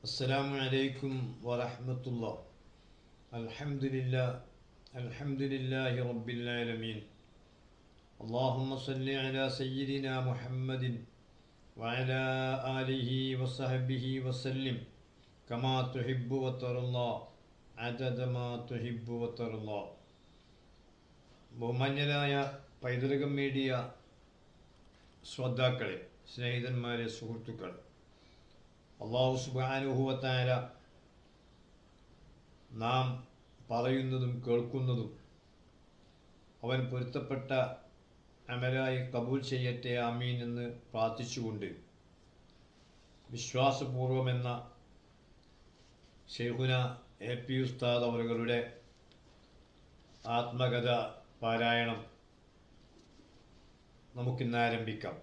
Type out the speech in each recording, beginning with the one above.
السلام عليكم ورحمة الله. الحمد لله رب العالمين. اللهم صل على سيدنا محمد وعلى آله وصحبه وسلم كما تحب وترضى الله عدد ما تحب وترضى الله. ബഹുമാന്യരായ പൈതൃകം മീഡിയ ശ്രോതാക്കളെ, സ്നേഹിതന്മാരെ, സുഹൃത്തുക്കൾ, അല്ലാഹു സുബ്ഹാനഹു വ തആല നാം പറയുന്നതും കേൾക്കുന്നതും അവൻ പൊരുത്തപ്പെട്ട അമലായി കബൂൽ ചെയ്യട്ടെ, ആമീൻ എന്ന് പ്രാർത്ഥിച്ചുകൊണ്ട് വിശ്വാസപൂർവമെന്ന ശൈഖുന എ.പി. ഉസ്താദ് അവരുടെ ആത്മകഥ പാരായണം നമുക്കിന്ന് ആരംഭിക്കാം.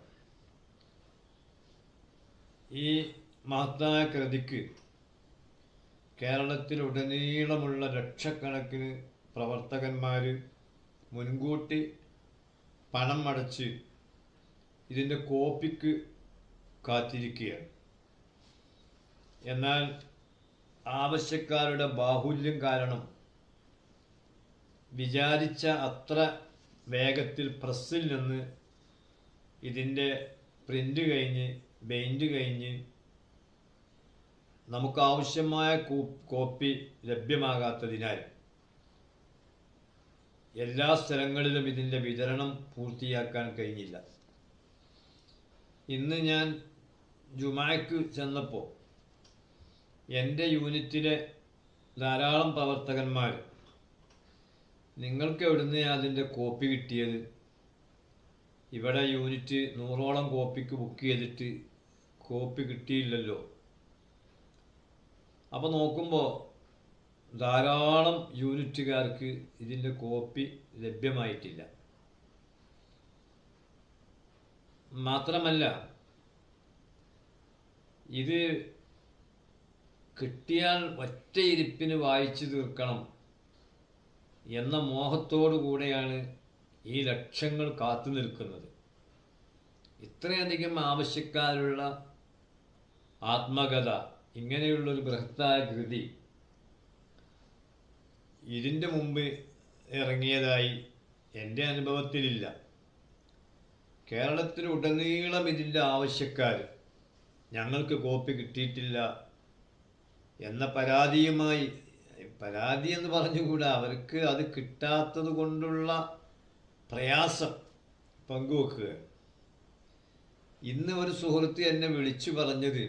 ഈ മഹത്തായ കൃതിക്ക് കേരളത്തിലുടനീളമുള്ള ലക്ഷക്കണക്കിന് പ്രവർത്തകന്മാർ മുൻകൂട്ടി പണം അടച്ച് ഇതിൻ്റെ കോപ്പിക്ക് കാത്തിരിക്കുകയാണ്. എന്നാൽ ആവശ്യക്കാരുടെ ബാഹുല്യം കാരണം വിചാരിച്ച അത്ര വേഗത്തിൽ പ്രസ്സിൽ നിന്ന് ഇതിൻ്റെ പ്രിൻ്റ് കഴിഞ്ഞ് ബെയിൻറ്റ് കഴിഞ്ഞ് നമുക്കാവശ്യമായ കോപ്പി ലഭ്യമാകാത്തതിനാൽ എല്ലാ സ്ഥലങ്ങളിലും ഇതിൻ്റെ വിതരണം പൂർത്തിയാക്കാൻ കഴിഞ്ഞില്ല. ഇന്ന് ഞാൻ ജുമാക്ക് ചെന്നപ്പോൾ എൻ്റെ യൂണിറ്റിലെ ധാരാളം പ്രവർത്തകന്മാർ, നിങ്ങൾക്ക് എവിടുന്ന് അതിൻ്റെ കോപ്പി കിട്ടിയത്? ഇവിടെ യൂണിറ്റ് 100ഓളം കോപ്പിക്ക് ബുക്ക് ചെയ്തിട്ട് കോപ്പി കിട്ടിയില്ലല്ലോ. അപ്പോൾ നോക്കുമ്പോൾ ധാരാളം യൂണിറ്റുകാർക്ക് ഇതിൻ്റെ കോപ്പി ലഭ്യമായിട്ടില്ല. മാത്രമല്ല, ഇത് കിട്ടിയാൽ ഒറ്റയിരിപ്പിന് വായിച്ചു തീർക്കണം എന്ന മോഹത്തോടു കൂടെയാണ് ഈ ലക്ഷങ്ങൾ കാത്തു നിൽക്കുന്നത്. ഇത്രയധികം ആവശ്യക്കാരുള്ള ആത്മകഥ, ഇങ്ങനെയുള്ളൊരു ബൃഹത്തായ കൃതി ഇതിൻ്റെ മുമ്പ് ഇറങ്ങിയതായി എൻ്റെ അനുഭവത്തിലില്ല. കേരളത്തിലുടനീളം ഇതിൻ്റെ ആവശ്യക്കാർ ഞങ്ങൾക്ക് കോപ്പി കിട്ടിയിട്ടില്ല എന്ന പരാതിയുമായി, പരാതി എന്ന് പറഞ്ഞുകൂടാ, അവർക്ക് അത് കിട്ടാത്തത് കൊണ്ടുള്ള പ്രയാസം പങ്കുവെക്കുക. ഇന്ന് ഒരു സുഹൃത്ത് എന്നെ വിളിച്ചു പറഞ്ഞത്,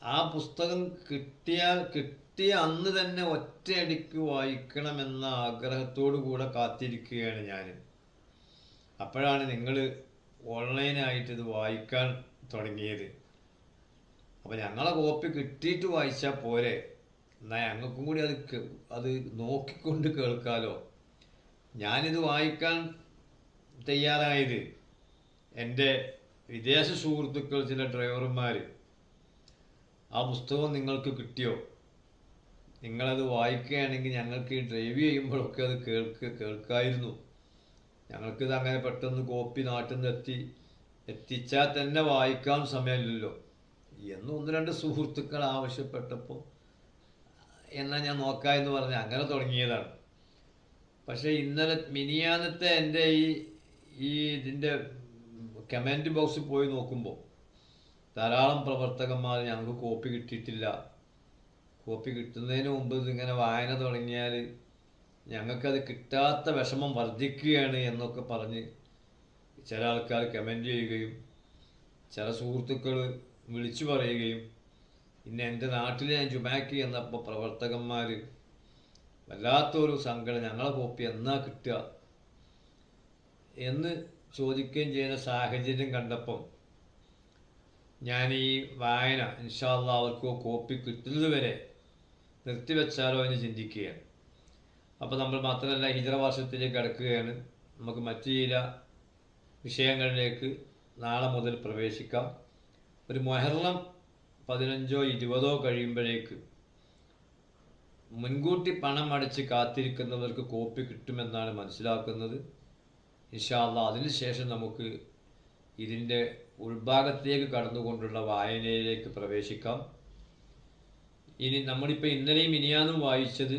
ആ പുസ്തകം കിട്ടിയ അന്ന് തന്നെ ഒറ്റയടിക്ക് വായിക്കണമെന്ന ആഗ്രഹത്തോടു കൂടെ കാത്തിരിക്കുകയാണ് ഞാൻ. അപ്പോഴാണ് നിങ്ങൾ ഓൺലൈനായിട്ട് ഇത് വായിക്കാൻ തുടങ്ങിയത്. അപ്പോൾ ഞങ്ങളെ കോപ്പി കിട്ടിയിട്ട് വായിച്ചാൽ പോരെ, എന്നാൽ ഞങ്ങൾക്കും കൂടി അത് നോക്കിക്കൊണ്ട് കേൾക്കാലോ. ഞാനിത് വായിക്കാൻ തയ്യാറായത് എൻ്റെ വിദേശ സുഹൃത്തുക്കൾ, ചില ഡ്രൈവർമാർ, ആ പുസ്തകം നിങ്ങൾക്ക് കിട്ടിയോ, നിങ്ങളത് വായിക്കുകയാണെങ്കിൽ ഞങ്ങൾക്ക് ഈ ഡ്രൈവ് ചെയ്യുമ്പോഴൊക്കെ അത് കേൾക്കായിരുന്നു. ഞങ്ങൾക്കിത് അങ്ങനെ പെട്ടെന്ന് കോപ്പി നാട്ടിൽ നിന്ന് എത്തിച്ചാൽ തന്നെ വായിക്കാൻ സമയമില്ലല്ലോ എന്ന് 1-2 സുഹൃത്തുക്കൾ ആവശ്യപ്പെട്ടപ്പോൾ എന്നാൽ ഞാൻ നോക്കാമെന്ന് പറഞ്ഞ് അങ്ങനെ തുടങ്ങിയതാണ്. പക്ഷേ ഇന്നലെ മിനിയാന്നത്തെ എൻ്റെ ഇതിൻ്റെ കമൻറ്റ് ബോക്സിൽ പോയി നോക്കുമ്പോൾ ധാരാളം പ്രവർത്തകന്മാർ ഞങ്ങൾക്ക് കോപ്പി കിട്ടിയിട്ടില്ല, കോപ്പി കിട്ടുന്നതിന് മുമ്പ് ഇതിങ്ങനെ വായന തുടങ്ങിയാൽ ഞങ്ങൾക്കത് കിട്ടാത്ത വിഷമം വർദ്ധിക്കുകയാണ് എന്നൊക്കെ പറഞ്ഞ് ചില ആൾക്കാർ കമൻറ്റ് ചെയ്യുകയും ചില സുഹൃത്തുക്കൾ വിളിച്ചു പറയുകയും, ഇന്ന് എൻ്റെ നാട്ടിൽ ഞാൻ ജുമാക്ക് എന്നപ്പോൾ പ്രവർത്തകന്മാർ വല്ലാത്തൊരു സങ്കടം, ഞങ്ങളെ കോപ്പി എന്നാ കിട്ടുക എന്ന് ചോദിക്കുകയും ചെയ്യുന്ന സാഹചര്യം കണ്ടപ്പം ഞാൻ ഈ വായന ഇൻഷാ അല്ലാഹ് അവർക്ക് കോപ്പി കിട്ടുന്നത് വരെ നിർത്തിവെച്ചാലോ എന്ന് ചിന്തിക്കുകയാണ്. അപ്പോൾ നമ്മൾ മാത്രമല്ല, ഹിജ്റ വർഷത്തിലേക്ക് കടക്കുകയാണ്. നമുക്ക് മറ്റു ചില വിഷയങ്ങളിലേക്ക് നാളെ മുതൽ പ്രവേശിക്കാം. ഒരു മുഹറം 15ഓ 20ഓ കഴിയുമ്പോഴേക്ക് മുൻകൂട്ടി പണം അടച്ച് കാത്തിരിക്കുന്നവർക്ക് കോപ്പി കിട്ടുമെന്നാണ് മനസ്സിലാക്കുന്നത്. ഇൻഷാ അല്ലാഹ് അതിനുശേഷം നമുക്ക് ഇതിൻ്റെ ഉൾഭാഗത്തേക്ക് കടന്നുകൊണ്ടുള്ള വായനയിലേക്ക് പ്രവേശിക്കാം. ഇനി നമ്മളിപ്പോൾ ഇന്നലെയും ഇനിയാന്നും വായിച്ചത്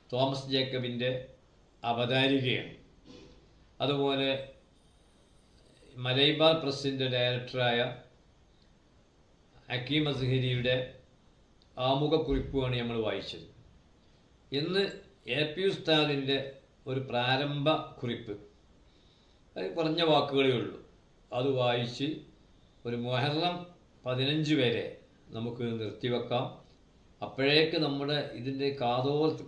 തോമസ് ജേക്കബിൻ്റെ അവതാരികയാണ്. അതുപോലെ മലൈബാർ പ്രസിൻ്റെ ഡയറക്ടറായ ഹക്കീം അസ്ഹരിയുടെ ആമുഖക്കുറിപ്പുമാണ് നമ്മൾ വായിച്ചത്. ഇന്ന് AP ഉസ്താദിൻ്റെ ഒരു പ്രാരംഭ കുറിപ്പ്, അത് കുറഞ്ഞ വാക്കുകളേ ഉള്ളൂ. അത് വായിച്ച് ഒരു മുഹറം 15 വരെ നമുക്ക് നിർത്തിവെക്കാം. അപ്പോഴേക്ക് നമ്മുടെ ഇതിൻ്റെ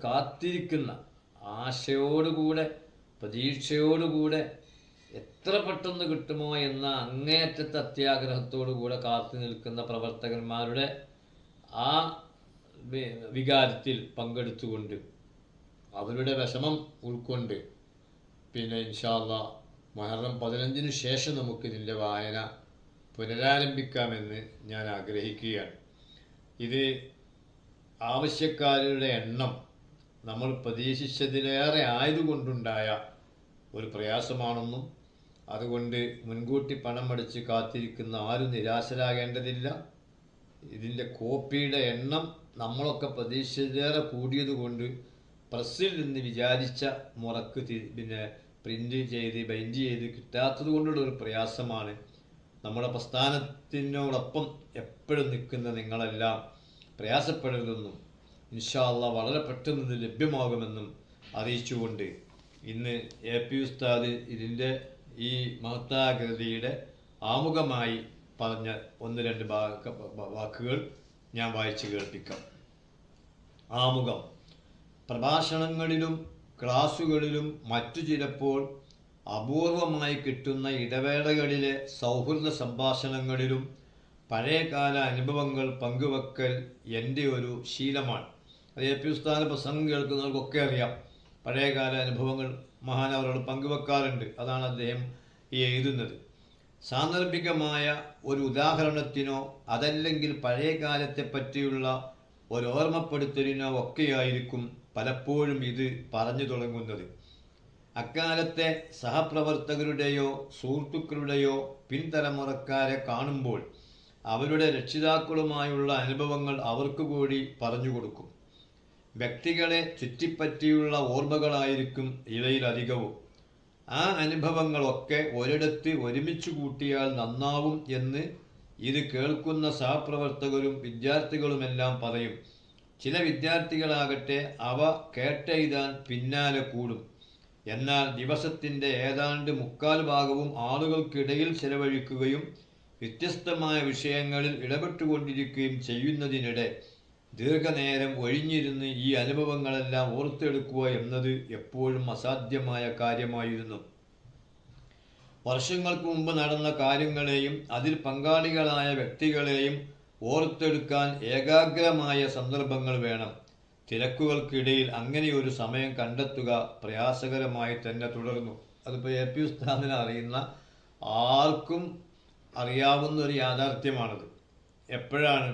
കാത്തിരിക്കുന്ന ആശയോടുകൂടെ പ്രതീക്ഷയോടുകൂടെ എത്ര പെട്ടെന്ന് കിട്ടുമോ എന്ന അങ്ങേയറ്റത്തെ അത്യാഗ്രഹത്തോടുകൂടെ കാത്തു നിൽക്കുന്ന പ്രവർത്തകന്മാരുടെ ആ വികാരത്തിൽ പങ്കെടുത്തുകൊണ്ട് അവരുടെ വിഷമം ഉൾക്കൊണ്ട് പിന്നെ ഇൻഷാ അല്ലാഹ് മുഹറം 15 ശേഷം നമുക്കിതിൻ്റെ വായന പുനരാരംഭിക്കാമെന്ന് ഞാൻ ആഗ്രഹിക്കുകയാണ്. ഇത് ആവശ്യക്കാരുടെ എണ്ണം നമ്മൾ പ്രതീക്ഷിച്ചതിലേറെ ആയതുകൊണ്ടുണ്ടായ ഒരു പ്രയാസമാണെന്നും അതുകൊണ്ട് മുൻകൂട്ടി പണം അടിച്ച് കാത്തിരിക്കുന്ന ആരും നിരാശരാകേണ്ടതില്ല. ഇതിൻ്റെ കോപ്പിയുടെ എണ്ണം നമ്മളൊക്കെ പ്രതീക്ഷിച്ചതിലേറെ കൂടിയതുകൊണ്ട് പ്രസ്സിൽ നിന്ന് വിചാരിച്ച മുറക്ക് പിന്നെ പ്രിൻ്റ് ചെയ്ത് ബൈൻഡ് ചെയ്ത് കിട്ടാത്തത് കൊണ്ടുള്ള ഒരു പ്രയാസമാണ്. നമ്മുടെ പ്രസ്ഥാനത്തിനോടൊപ്പം എപ്പോഴും നിൽക്കുന്ന നിങ്ങളെല്ലാം പ്രയാസപ്പെടരുതെന്നും ഇൻഷാ അല്ലാഹ് വളരെ പെട്ടെന്ന് ഇത് ലഭ്യമാകുമെന്നും അറിയിച്ചുകൊണ്ട് ഇന്ന് AP ഉസ്താദ് ഇതിൻ്റെ ഈ മഹത്താകൃതിയുടെ ആമുഖമായി പറഞ്ഞ 1-2 വാക്കുകൾ ഞാൻ വായിച്ച് കേൾപ്പിക്കാം. ആമുഖം. പ്രഭാഷണങ്ങളിലും ക്ലാസുകളിലും മറ്റു ചിലപ്പോൾ അപൂർവമായി കിട്ടുന്ന ഇടവേളകളിലെ സൗഹൃദ സംഭാഷണങ്ങളിലും പഴയകാല അനുഭവങ്ങൾ പങ്കുവെക്കൽ എൻ്റെ ഒരു ശീലമാണ്. അത് AP ഉസ്താദ് പ്രസംഗം കേൾക്കുന്നവർക്കൊക്കെ അറിയാം. പഴയകാല അനുഭവങ്ങൾ മഹാനവറുകൾ പങ്കുവെക്കാറുണ്ട്. അതാണ് അദ്ദേഹം ഈ എഴുതുന്നത്. സാന്ദർഭികമായ ഒരു ഉദാഹരണത്തിനോ അതല്ലെങ്കിൽ പഴയ കാലത്തെ പറ്റിയുള്ള ഒരോർമ്മപ്പെടുത്തലിനോ ഒക്കെയായിരിക്കും പലപ്പോഴും ഇത് പറഞ്ഞു തുടങ്ങുന്നത്. അക്കാലത്തെ സഹപ്രവർത്തകരുടെയോ സുഹൃത്തുക്കളുടെയോ പിൻതലമുറക്കാരെ കാണുമ്പോൾ അവരുടെ രക്ഷിതാക്കളുമായുള്ള അനുഭവങ്ങൾ അവർക്ക് കൂടി പറഞ്ഞു കൊടുക്കും. വ്യക്തികളെ ചുറ്റിപ്പറ്റിയുള്ള ഓർമ്മകളായിരിക്കും ഇവയിലധികവും. ആ അനുഭവങ്ങളൊക്കെ ഒരിടത്ത് ഒരുമിച്ച് കൂട്ടിയാൽ നന്നാവും എന്ന് ഇത് കേൾക്കുന്ന സഹപ്രവർത്തകരും വിദ്യാർത്ഥികളുമെല്ലാം പറയും. ചില വിദ്യാർത്ഥികളാകട്ടെ അവ കേട്ടെഴുതാൻ പിന്നാലെ കൂടും. എന്നാൽ ദിവസത്തിൻ്റെ ഏതാണ്ട് 3/4 ഭാഗവും ആളുകൾക്കിടയിൽ ചെലവഴിക്കുകയും വ്യത്യസ്തമായ വിഷയങ്ങളിൽ ഇടപെട്ടുകൊണ്ടിരിക്കുകയും ചെയ്യുന്നതിനിടെ ദീർഘനേരം ഒഴിഞ്ഞിരുന്ന് ഈ അനുഭവങ്ങളെല്ലാം ഓർത്തെടുക്കുക എന്നത് എപ്പോഴും അസാധ്യമായ കാര്യമായിരുന്നു. വർഷങ്ങൾക്ക് മുമ്പ് നടന്ന കാര്യങ്ങളെയും അതിൽ പങ്കാളികളായ വ്യക്തികളെയും ഓർത്തെടുക്കാൻ ഏകാഗ്രമായ സന്ദർഭങ്ങൾ വേണം. തിരക്കുകൾക്കിടയിൽ അങ്ങനെയൊരു സമയം കണ്ടെത്തുക പ്രയാസകരമായി തന്നെ തുടർന്നു. അതിപ്പോൾ AP ഉസ്താദിനെ അറിയുന്ന ആർക്കും അറിയാവുന്ന ഒരു യാഥാർത്ഥ്യമാണത്. എപ്പോഴാണ്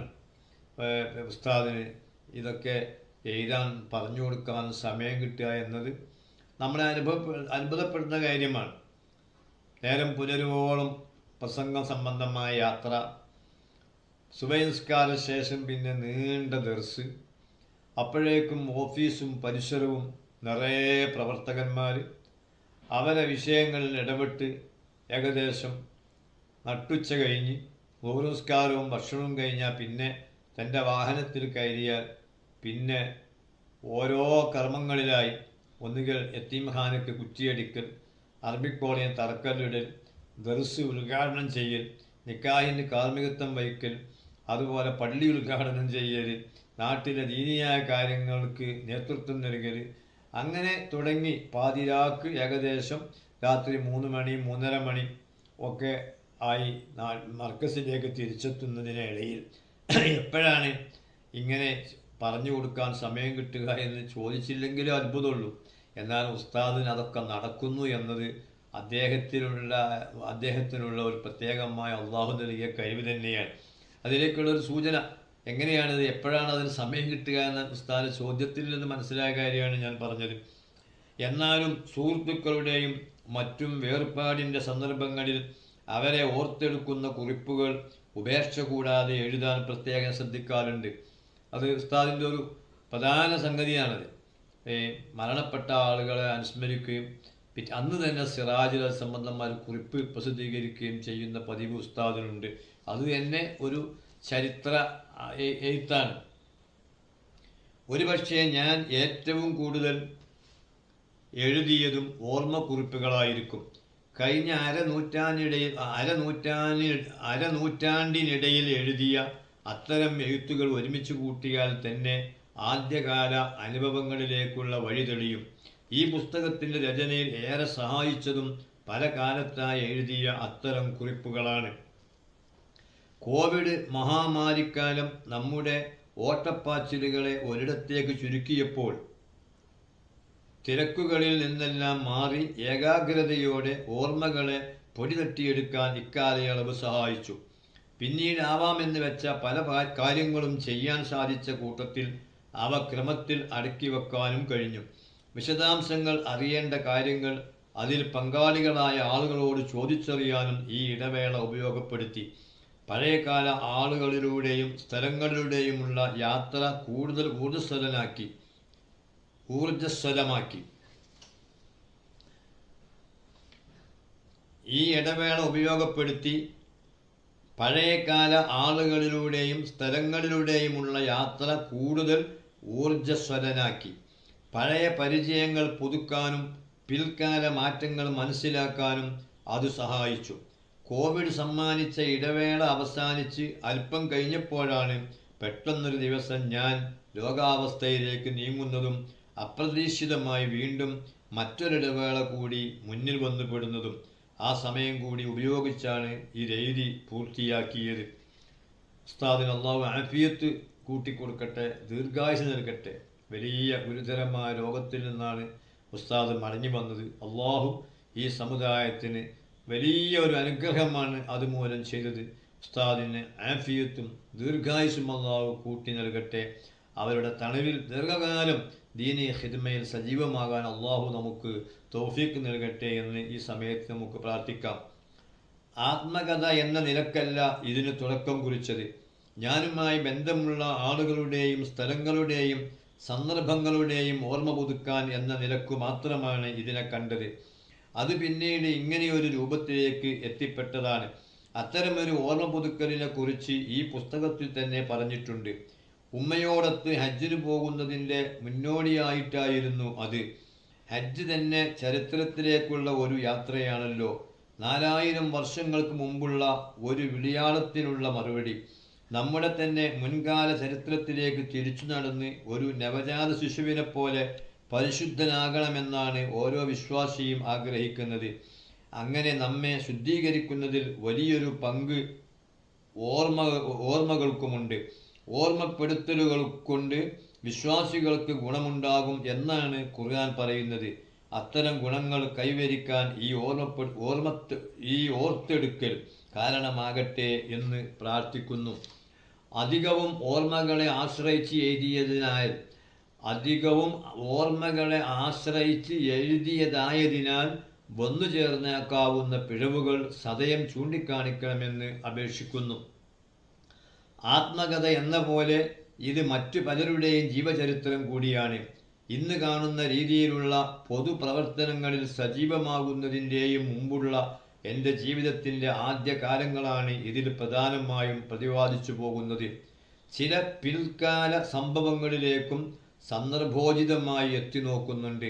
ഉസ്താദിന് ഇതൊക്കെ എഴുതാൻ പറഞ്ഞു കൊടുക്കാൻ സമയം കിട്ടുക എന്നത് നമ്മളെ അത്ഭുതപ്പെടുന്ന കാര്യമാണ്. നേരം പുലരുവോളം പ്രസംഗം സംബന്ധമായ യാത്ര, സുബഹി നിസ്കാര ശേഷം പിന്നെ നീണ്ട ദർസ്, അപ്പോഴേക്കും ഓഫീസും പരിസരവും നിറയെ പ്രവർത്തകന്മാർ, അവരെ വിഷയങ്ങളിൽ ഇടപെട്ട് ഏകദേശം നട്ടുച്ച കഴിഞ്ഞ് നിസ്കാരവും ഭക്ഷണവും കഴിഞ്ഞാൽ പിന്നെ തൻ്റെ വാഹനത്തിൽ കയറിയാൽ പിന്നെ ഓരോ കർമ്മങ്ങളിലായി ഒന്നുകിൽ യത്തീംഖാനയ്ക്ക് കുറ്റിയടിക്കൽ, അറബിക് കോളേജിൽ തറക്കല്ലിടൽ, ദർസ് ഉദ്ഘാടനം ചെയ്യൽ, നിക്കാഹിന് കാർമ്മികത്വം വഹിക്കൽ, അതുപോലെ പള്ളി ഉദ്ഘാടനം ചെയ്യൽ, നാട്ടിലെ ദീനിയായ കാര്യങ്ങൾക്ക് നേതൃത്വം നൽകൽ, അങ്ങനെ തുടങ്ങി പാതിരാക്ക് ഏകദേശം രാത്രി 3 മണി 3:30 മണി ഒക്കെ ആയി മർക്കസിലേക്ക് തിരിച്ചെത്തുന്നതിനിടയിൽ എപ്പോഴാണ് ഇങ്ങനെ പറഞ്ഞു കൊടുക്കാൻ സമയം കിട്ടുക എന്ന് ചോദിച്ചില്ലെങ്കിലും അത്ഭുതമുള്ളൂ. എന്നാൽ ഉസ്താദിന് അതൊക്കെ നടക്കുന്നു എന്നത് അദ്ദേഹത്തിനുള്ള ഒരു പ്രത്യേകമായ അള്ളാഹു നൽകിയ കഴിവ് തന്നെയാണ്. അതിലേക്കുള്ളൊരു സൂചന എങ്ങനെയാണിത്, എപ്പോഴാണ് അതിന് സമയം കിട്ടുക എന്ന ഉസ്താദ് ചോദ്യത്തിൽ നിന്ന് മനസ്സിലായ കാര്യമാണ് ഞാൻ പറഞ്ഞത്. എന്നാലും സുഹൃത്തുക്കളുടെയും മറ്റും വേർപാടിൻ്റെ സന്ദർഭങ്ങളിൽ അവരെ ഓർത്തെടുക്കുന്ന കുറിപ്പുകൾ ഉപേക്ഷ കൂടാതെ എഴുതാൻ പ്രത്യേകം ശ്രദ്ധിക്കാറുണ്ട്. അത് ഉസ്താദിൻ്റെ ഒരു പ്രധാന സംഗതിയാണത്. മരണപ്പെട്ട ആളുകളെ അനുസ്മരിക്കുകയും അന്ന് തന്നെ സിറാജിൽ സംബന്ധമായ കുറിപ്പ് പ്രസിദ്ധീകരിക്കുകയും ചെയ്യുന്ന പതിവ് ഉസ്താദിനുണ്ട്. അത് തന്നെ ഒരു ചരിത്ര എഴുത്താണ്. ഒരുപക്ഷെ ഞാൻ ഏറ്റവും കൂടുതൽ എഴുതിയതും ഓർമ്മക്കുറിപ്പുകളായിരിക്കും. കഴിഞ്ഞ അരനൂറ്റാണ്ടിനിടയിൽ എഴുതിയ അത്തരം എഴുത്തുകൾ ഒരുമിച്ച് കൂട്ടിയാൽ തന്നെ ആദ്യകാല അനുഭവങ്ങളിലേക്കുള്ള വഴി തെളിയും. ഈ പുസ്തകത്തിൻ്റെ രചനയിൽ ഏറെ സഹായിച്ചതും പല കാലത്തായി എഴുതിയ അത്തരം കുറിപ്പുകളാണ്. കോവിഡ് മഹാമാരിക്കാലം നമ്മുടെ ഓട്ടപ്പാച്ചിലുകളെ ഒരിടത്തേക്ക് ചുരുക്കിയപ്പോൾ തിരക്കുകളിൽ നിന്നെല്ലാം മാറി ഏകാഗ്രതയോടെ ഓർമ്മകളെ പൊടിതട്ടിയെടുക്കാൻ ഇക്കാലയളവ് സഹായിച്ചു. പിന്നീടാവാമെന്ന് വെച്ച പല കാര്യങ്ങളും ചെയ്യാൻ സാധിച്ച കൂട്ടത്തിൽ അവ ക്രമത്തിൽ അടുക്കി വെക്കാനും കഴിഞ്ഞു. വിശദാംശങ്ങൾ അറിയേണ്ട കാര്യങ്ങൾ അതിൽ പങ്കാളികളായ ആളുകളോട് ചോദിച്ചറിയാനും ഈ ഇടവേള ഉപയോഗപ്പെടുത്തി. പഴയകാല ആളുകളിലൂടെയും സ്ഥലങ്ങളിലൂടെയുമുള്ള യാത്ര കൂടുതൽ ഊർജ്ജസ്വലമാക്കി. ഈ ഇടവേള ഉപയോഗപ്പെടുത്തി പഴയകാല ആളുകളിലൂടെയും സ്ഥലങ്ങളിലൂടെയുമുള്ള യാത്ര കൂടുതൽ ഊർജ്ജസ്വലനാക്കി. പഴയ പരിചയങ്ങൾ പുതുക്കാനും പിൽക്കാല മാറ്റങ്ങൾ മനസ്സിലാക്കാനും അത് സഹായിച്ചു. കോവിഡ് സമ്മാനിച്ച ഇടവേള അവസാനിച്ച് അല്പം കഴിഞ്ഞപ്പോഴാണ് പെട്ടെന്നൊരു ദിവസം ഞാൻ രോഗാവസ്ഥയിലേക്ക് നീങ്ങുന്നതും അപ്രതീക്ഷിതമായി വീണ്ടും മറ്റൊരിടവേള കൂടി മുന്നിൽ വന്നുപെടുന്നതും. ആ സമയം കൂടി ഉപയോഗിച്ചാണ് ഈ എഴുതി പൂർത്തിയാക്കിയത്. ഉസ്താദിന് അള്ളാഹു ആഫിയത്ത് കൂട്ടിക്കൊടുക്കട്ടെ, ദീർഘായുസ് നൽകട്ടെ. വലിയ ഗുരുതരമായ രോഗത്തിൽ നിന്നാണ് ഉസ്താദ് മടങ്ങി വന്നത്. അള്ളാഹു ഈ സമുദായത്തിന് വലിയ ഒരു അനുഗ്രഹമാണ് അതുമൂലം ചെയ്തത്. ഉസ്താദിന് ആഫിയത്തും ദീർഘായുസും അള്ളാഹു കൂട്ടി നൽകട്ടെ. അവരുടെ തണലിൽ ദീർഘകാലം ദീനീ ഖിദ്മയിൽ സജീവമാകാൻ അള്ളാഹു നമുക്ക് തൗഫീഖ് നൽകട്ടെ എന്ന് ഈ സമയത്ത് നമുക്ക് പ്രാർത്ഥിക്കാം. ആത്മകഥ എന്ന നിലക്കല്ല ഇതിന് തുടക്കം കുറിച്ചത്. ഞാനുമായി ബന്ധമുള്ള ആളുകളുടെയും സ്ഥലങ്ങളുടെയും സന്ദർഭങ്ങളുടെയും ഓർമ്മ പുതുക്കാൻ എന്ന നിലക്കു മാത്രമാണ് ഇതിനെ കണ്ടത്. അത് പിന്നീട് ഇങ്ങനെയൊരു രൂപത്തിലേക്ക് എത്തിപ്പെട്ടതാണ്. അത്തരമൊരു ഓർമ്മ പുതുക്കലിനെ കുറിച്ച് ഈ പുസ്തകത്തിൽ തന്നെ പറഞ്ഞിട്ടുണ്ട്. ഉമ്മയോടൊത്ത് ഹജ്ജിന് പോകുന്നതിൻ്റെ മുന്നോടിയായിട്ടായിരുന്നു അത്. ഹജ്ജ് തന്നെ ചരിത്രത്തിലേക്കുള്ള ഒരു യാത്രയാണല്ലോ. 4000 വർഷങ്ങൾക്ക് മുമ്പുള്ള ഒരു വിളിയാളത്തിനുള്ള മറുപടി. നമ്മുടെ തന്നെ മുൻകാല ചരിത്രത്തിലേക്ക് തിരിച്ചു നടന്ന് ഒരു നവജാത ശിശുവിനെ പോലെ പരിശുദ്ധനാകണമെന്നാണ് ഓരോ വിശ്വാസിയും ആഗ്രഹിക്കുന്നത്. അങ്ങനെ നമ്മെ ശുദ്ധീകരിക്കുന്നതിൽ വലിയൊരു പങ്ക് ഓർമ്മകൾക്കുമുണ്ട്. ഓർമ്മപ്പെടുത്തലുകൾ കൊണ്ട് വിശ്വാസികൾക്ക് ഗുണമുണ്ടാകും എന്നാണ് ഖുർആൻ പറയുന്നത്. അത്തരം ഗുണങ്ങൾ കൈവരിക്കാൻ ഈ ഓർത്തെടുക്കൽ കാരണമാകട്ടെ എന്ന് പ്രാർത്ഥിക്കുന്നു. അധികവും ഓർമ്മകളെ ആശ്രയിച്ച് എഴുതിയതായതിനാൽ വന്നു ചേർന്നേക്കാവുന്ന പിഴവുകൾ സദയം ചൂണ്ടിക്കാണിക്കണമെന്ന് അപേക്ഷിക്കുന്നു. ആത്മകഥ എന്ന പോലെ ഇത് മറ്റു പലരുടെയും ജീവചരിത്രം കൂടിയാണ്. ഇന്ന് കാണുന്ന രീതിയിലുള്ള പൊതുപ്രവർത്തനങ്ങളിൽ സജീവമാകുന്നതിൻ്റെയും മുമ്പുള്ള എൻ്റെ ജീവിതത്തിൻ്റെ ആദ്യകാലങ്ങളാണ് ഇതിൽ പ്രധാനമായും പ്രതിപാദിച്ചു പോകുന്നത്. ചില പിൽക്കാല സംഭവങ്ങളിലേക്കും സന്ദർഭോചിതമായി എത്തി നോക്കുന്നുണ്ട്.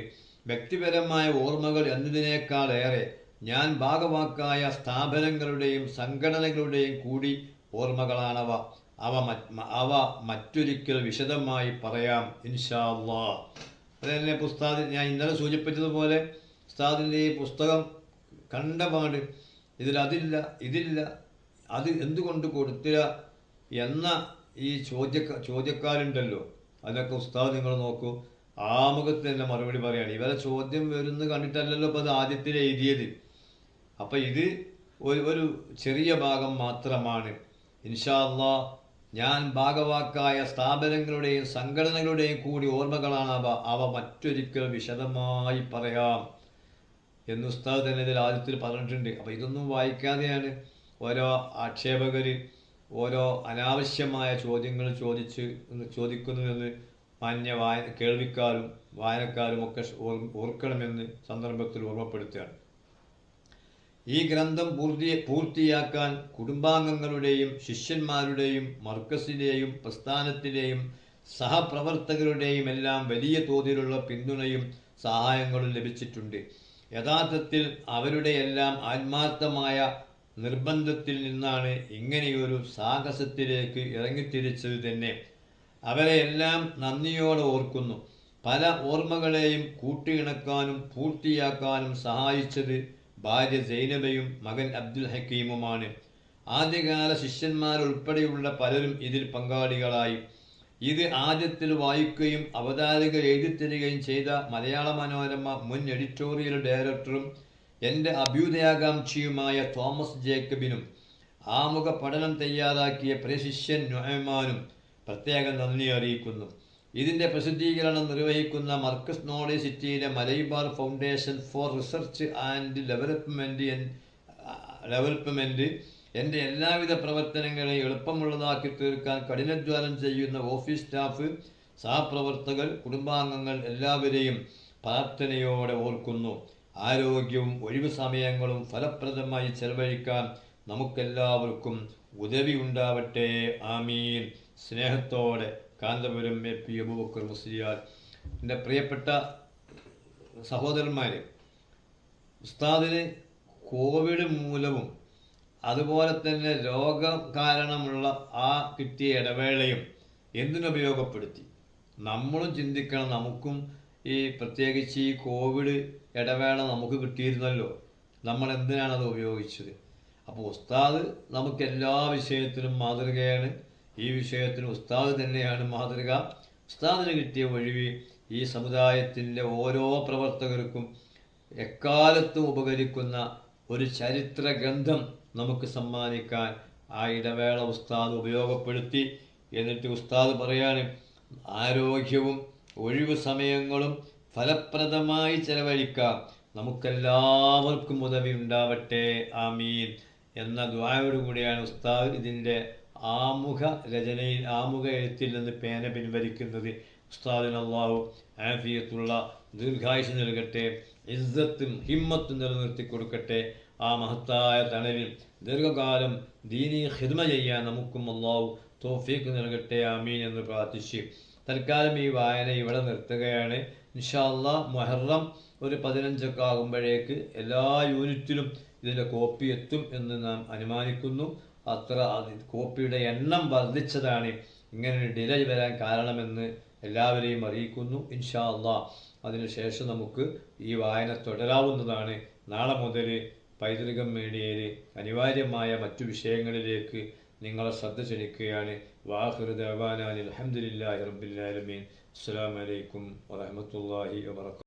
വ്യക്തിപരമായ ഓർമ്മകൾ എന്നതിനേക്കാളേറെ ഞാൻ ഭാഗവാക്കായ സ്ഥാപനങ്ങളുടെയും സംഘടനകളുടെയും കൂടി ഓർമ്മകളാണവ. അവ മറ്റൊരിക്കൽ വിശദമായി പറയാം ഇൻഷാ അല്ലാഹ്. അതുതന്നെ ഉസ്താദ് ഞാൻ ഇന്നലെ സൂചിപ്പിച്ചതുപോലെ ഉസ്താദിൻ്റെ ഈ പുസ്തകം കണ്ടപാട് ഇതില്ല അത് എന്തുകൊണ്ട് കൊടുത്തില്ല എന്ന ഈ ചോദ്യക്കാരുണ്ടല്ലോ, അതിനൊക്കെ ഉസ്താദ് നിങ്ങൾ നോക്കൂ, ആമുഖത്ത് തന്നെ മറുപടി പറയാണ്. ഇവരെ ചോദ്യം വരുന്ന കണ്ടിട്ടല്ലല്ലോ അപ്പോൾ അത് ആദ്യത്തിൽ എഴുതിയത്. അപ്പം ഇത് ഒരു ചെറിയ ഭാഗം മാത്രമാണ്. ഇൻഷാ അല്ലാഹ് ഞാൻ ഭാഗവാക്കായ സ്ഥാപനങ്ങളുടെയും സംഘടനകളുടെയും കൂടി ഓർമ്മകളാണ് അവ മറ്റൊരിക്കൽ വിശദമായി പറയാം. എന്ന് ഉസ്താദ് തന്നെ ഇതിൽ ആദ്യത്തിൽ പറഞ്ഞിട്ടുണ്ട്. അപ്പോൾ ഇതൊന്നും വായിക്കാതെയാണ് ഓരോ ആക്ഷേപകർ ഓരോ അനാവശ്യമായ ചോദ്യങ്ങൾ ചോദിക്കുന്നുവെന്ന് മാന്യ കേൾവിക്കാരും വായനക്കാരും ഒക്കെ ഓർക്കണമെന്ന് സന്ദർഭത്തിൽ ഓർമ്മപ്പെടുത്തുകയാണ്. ഈ ഗ്രന്ഥം പൂർത്തിയാക്കാൻ കുടുംബാംഗങ്ങളുടെയും ശിഷ്യന്മാരുടെയും മർക്കസിലെയും പ്രസ്ഥാനത്തിലെയും സഹപ്രവർത്തകരുടെയും എല്ലാം വലിയ തോതിലുള്ള പിന്തുണയും സഹായങ്ങളും ലഭിച്ചിട്ടുണ്ട്. യഥാർത്ഥത്തിൽ അവരുടെ എല്ലാം ആത്മാർത്ഥമായ നിർബന്ധത്തിൽ നിന്നാണ് ഇങ്ങനെയൊരു സാഹസത്തിലേക്ക് ഇറങ്ങിത്തിരിച്ചത് തന്നെ. അവരെ എല്ലാം നന്ദിയോടെ ഓർക്കുന്നു. പല ഓർമ്മകളെയും കൂട്ടിയിണക്കാനും പൂർത്തിയാക്കാനും സഹായിച്ചത് ഭാര്യ സൈനബയും മകൻ അബ്ദുൽ ഹക്കീമുമാണ്. ആദ്യകാല ശിഷ്യന്മാരുൾപ്പെടെയുള്ള പലരും ഇതിൽ പങ്കാളികളായി. ഇത് ആദ്യത്തിൽ വായിക്കുകയും അവതാരക എഴുതിത്തരികയും ചെയ്ത മലയാള മനോരമ മുൻ എഡിറ്റോറിയൽ ഡയറക്ടറും എൻ്റെ അഭ്യുദയാകാംക്ഷിയുമായ തോമസ് ജേക്കബിനും ആമുഖ പഠനം തയ്യാറാക്കിയ പ്രശിഷ്യൻ നുഅ്മാനും പ്രത്യേകം നന്ദി അറിയിക്കുന്നു. ഇതിൻ്റെ പ്രസിദ്ധീകരണം നിർവഹിക്കുന്ന മർക്കസ് നോളേജ് സിറ്റിയിലെ Malabar foundation for research and development എൻ്റെ എല്ലാവിധ പ്രവർത്തനങ്ങളെയും എളുപ്പമുള്ളതാക്കി തീർക്കാൻ കഠിനാധ്വാനം ചെയ്യുന്ന ഓഫീസ് സ്റ്റാഫ്, സഹപ്രവർത്തകർ, കുടുംബാംഗങ്ങൾ എല്ലാവരെയും പ്രാർത്ഥനയോടെ ഓർക്കുന്നു. ആരോഗ്യവും ഒഴിവു സമയങ്ങളും ഫലപ്രദമായി ചെലവഴിക്കാൻ നമുക്കെല്ലാവർക്കും ഉദവി ഉണ്ടാവട്ടെ. ആമീൻ. സ്നേഹത്തോടെ കാന്തപുരം AP അബൂബക്കർ മുസ്ലിയാർ. എൻ്റെ പ്രിയപ്പെട്ട സഹോദരന്മാരെ, ഉസ്താദിന് കോവിഡ് മൂലവും അതുപോലെ തന്നെ രോഗം കാരണമുള്ള ആ കിട്ടിയ ഇടവേളയും എന്തിനുപയോഗപ്പെടുത്തി? നമ്മളും ചിന്തിക്കണം. നമുക്കും ഈ പ്രത്യേകിച്ച് ഈ കോവിഡ് ഇടവേള നമുക്ക് കിട്ടിയിരുന്നല്ലോ, നമ്മൾ എന്തിനാണത് ഉപയോഗിച്ചത്? അപ്പോൾ ഉസ്താദ് നമുക്ക് എല്ലാ വിഷയത്തിലും മാതൃകയാണ്. ഈ വിഷയത്തിന് ഉസ്താദ് തന്നെയാണ് മാതൃക. ഉസ്താദിന് കിട്ടിയ ഒഴിവ് ഈ സമുദായത്തിൻ്റെ ഓരോ പ്രവർത്തകർക്കും എക്കാലത്തും ഉപകരിക്കുന്ന ഒരു ചരിത്ര ഗ്രന്ഥം നമുക്ക് സമ്മാനിക്കാൻ ആ ഇടവേള ഉസ്താദ് ഉപയോഗപ്പെടുത്തി. എന്നിട്ട് ഉസ്താദ് പറയാണ്, ആരോഗ്യവും ഒഴിവു സമയങ്ങളും ഫലപ്രദമായി ചെലവഴിക്കാം, നമുക്കെല്ലാവർക്കും ഉദവി ഉണ്ടാവട്ടെ. ആമീൻ എന്ന ദുആയോടുകൂടിയാണ് ഉസ്താദ് ഇതിൻ്റെ ആമുഖ എഴുത്തിൽ നിന്ന് പേന പിൻവലിക്കുന്നത്. ഉസ്താദിന് അല്ലാഹു ആഫിയത്തുള്ള ദീർഘായുസ് നൽകട്ടെ, ഇസ്സത്തും ഹിമ്മത്തും നിലനിർത്തി കൊടുക്കട്ടെ. ആ മഹത്തായ തണലിൽ ദീർഘകാലം ദീനീ ഖിദ്മ ചെയ്യാൻ നമുക്കും അല്ലാഹു തൗഫീഖ് നൽകട്ടെ. ആമീൻ എന്ന് പ്രാർത്ഥിച്ച് തൽക്കാലം ഈ വായന ഇവിടെ നിർത്തുകയാണ്. ഇൻഷാ അല്ലാഹ് മുഹറം ഒരു 15 ആകുമ്പോഴേക്ക് എല്ലാ യൂണിറ്റിലും ഇതിൻ്റെ കോപ്പി എത്തും എന്ന് നാം അനുമാനിക്കുന്നു. അത്ര കോപ്പിയുടെ എണ്ണം വർദ്ധിച്ചതാണ് ഇങ്ങനെ ഡിലേ വരാൻ കാരണമെന്ന് എല്ലാവരെയും അറിയിക്കുന്നു. ഇൻഷാ അല്ലാഹ് അതിനുശേഷം നമുക്ക് ഈ വായന തുടരാവുന്നതാണ്. നാളെ മുതൽ പൈതൃകം മീഡിയയിൽ അനിവാര്യമായ മറ്റു വിഷയങ്ങളിലേക്ക് നിങ്ങളെ ശ്രദ്ധ ക്ഷണിക്കുകയാണ്. വാഖിറു ദഅ്വാനാ അൽഹംദുലില്ലാഹി റബ്ബിൽ ആലമീൻ. അസ്സലാമു അലൈക്കും വറഹ്മത്തുള്ളാഹി വബറകാതുഹു.